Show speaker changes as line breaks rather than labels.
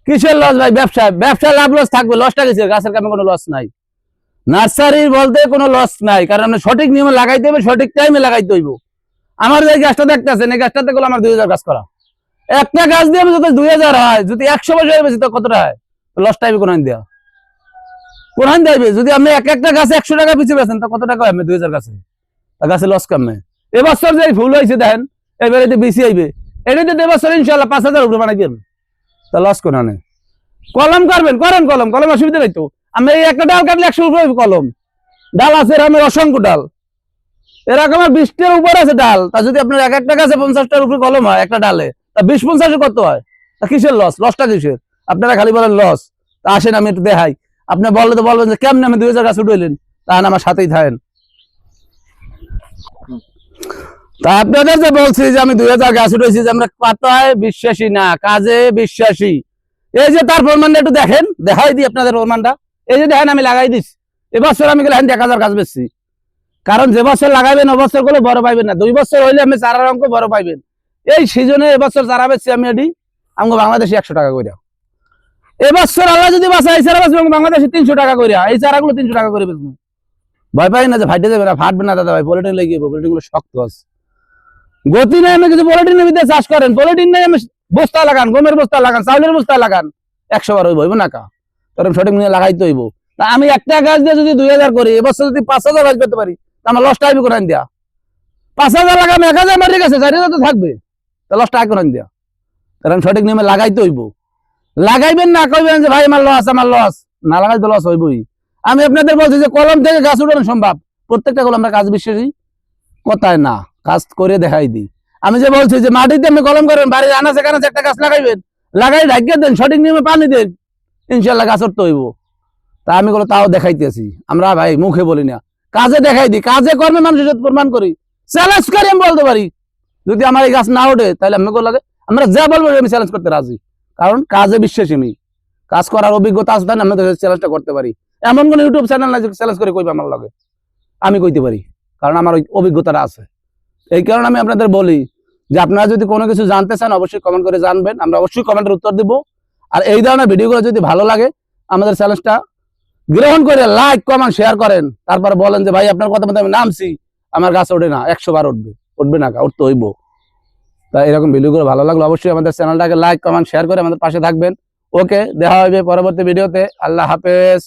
কিসের লস ভাই? ব্যবসা লাভ লস থাকবে, লসটা কিসের? গাছের কামে কোনো লস নাই, নার্সারির বলতে কোনো লস নাই, কারণ আপনি সঠিক নিয়মে লাগাইতে হবে, সঠিক টাইমে লাগাইতে হইব। আমার যে গাছটা দেখতেছেন, এই গাছটাতে গেলে আমার 2000 গাছ করা, একটা গাছ দিয়ে যদি 2000 হয়, যদি 100 বছর বেশি তো কতটা হয়? লস টাইমে কোন দেওয়া, কোন দেবে? যদি আপনি একটা গাছে 100 টাকা পিছিয়ে বেছেন তো কত টাকা হবে? 2000 গাছে, গাছে লস কামে। এবছর যে ফুল হয়েছে দেখেন, এবারে বেশি আইবে, এটাতে এবছর ইনশাল্লাহ 5000 উপরে বানাই দেবেন, তা লস কোন নেই। কলম করবেন, করেন কলম, কলম অসুবিধা নাই তো। আমি এই একটা ডাল কাটলে 100 উপরে কলম, ডাল আছে আমার অসংখ্য ডাল, এরকম 20টার উপর আছে ডাল। তা যদি আপনার একটা গাছে 50টার উপরে কলম হয় একটা ডালে, তা 20-50 কত হয়? তা কিসের লস? লসটা কিসের? আপনারা খালি বলেন লস। তা আসেন আমি একটু দেখাই, আপনি বললে তো বলবেন যে কেমন আমি 2000 গাছ উঠাইলেন, তাহলে আমার সাথেই থাকেন। তা আপনাদের যে বলছি যে আমি 2000 গাছ উঠেছি, যে আমরা কথায় বিশ্বাসী না, কাজে বিশ্বাসী। এই যে তার প্রমাণটা একটু দেখেন, দেখাই দিই আপনাদের প্রমাণটা। এই যে দেখেন আমি লাগাই দিচ্ছি, এবছর আমি গেলে 1000 গাছ বেচছি। কারণ যে বছর লাগাইবেন অবছর করলে বড় পাইবেন না, 2 বছর হইলে আমি চারার অঙ্ক বড় পাইবেন। এই সিজনে এবছর চারা বেচছি আমি এটি আমাকে বাংলাদেশে 100 টাকা করে, এবছর আল্লাহ যদি বাঁচায় এই চারা বেচবো বাংলাদেশে 300 টাকা করে, এই চারাগুলো 300 টাকা করে বেচবো। ভয় পাই না যে ফাইটে যাবে না, ফাটবে না দাদা ভাই, পলিটিন লেগে পলিটিন গুলো শক্ত আছে, গতি নেই। আমি কিছু পলিটিনের ভিতরে চাষ করেন, পলিটিন নেই আমি বস্তা লাগান, গমের বস্তা লাগান, চাউলের বস্তা লাগান, 100 বার হইব না কা, কারণ সঠিক নিয়ে লাগাইতে হইব। তা আমি একটা গাছ দিয়ে যদি 2000 করি, এবছর যদি 5000 গাছ পেতে পারি, তা আমার লসটা আইবি কোরআন দিয়া। 5000 লাগাম, 1000 মারি গেছে, 4000 তো থাকবে, তা লসটা আই কোরআন দিয়া। কারণ সঠিক নিয়মে লাগাইতে হইব। লাগাইবেন না, কইবেন যে ভাই আমার লস, আমার লস, না লাগাই তো লস হইবই। আমি আপনাদের বলছি যে কলম থেকে গাছ উঠানো সম্ভব, প্রত্যেকটা কলম আমরা কাজ বিশ্বাসী, কথায় না, কাজ করে দেখাই দিই। আমি যে বলছি যে মাটিতে আপনি কলম করেন, বাড়ির আনাচে কানাচে একটা গাছ লাগাইবেন, লাগাই ঢাকিয়ে দেন, সঠিক নিয়মে পানি দেন, ইনশাল্লাহ গাছ উঠতে হইব। তা আমি গুলো তাও দেখাইতেছি, আমরা ভাই মুখে বলি না, কাজে দেখাই দিই, কাজে কর্মে মানুষের সাথে প্রমাণ করি, চ্যালেঞ্জ করি। আমি বলতে পারি যদি আমার এই গাছ না ওঠে তাহলে আমি লাগে, আমরা যা বলবো আমি চ্যালেঞ্জ করতে রাজি, কারণ কাজে বিশ্বাসী আমি, কাজ করার অভিজ্ঞতা আছে, তাই আমি চ্যালেঞ্জটা করতে পারি। এমন কোন ইউটিউব চ্যানেল নাই যে চ্যালেঞ্জ করে কইবে আমার লাগে, আমি কইতে পারি, কারণ আমার ওই অভিজ্ঞতাটা আছে। এই কারণে আমি আপনাদের বলি যে আপনারা যদি কোনো কিছু জানতে চান অবশ্যই কমেন্ট করে জানবেন, আমরা অবশ্যই কমেন্টের উত্তর দিব। আর এই ধরনের ভিডিওগুলো যদি ভালো লাগে আমাদের চ্যালেঞ্জটা গ্রহণ করে লাইক কমেন্ট শেয়ার করেন, তারপরে বলেন যে ভাই আপনার কথা মতো আমি নামছি, আমার গাছ ওঠে না, 100 বার উঠবে, উঠবে না, উঠতে হইব। তাই এরকম ভিডিওগুলো ভালো লাগলো অবশ্যই আমাদের চ্যানেলটাকে লাইক কমেন্ট শেয়ার করে আমাদের পাশে থাকবেন। ওকে, দেখা হবে পরবর্তী ভিডিওতে। আল্লাহ হাফেজ।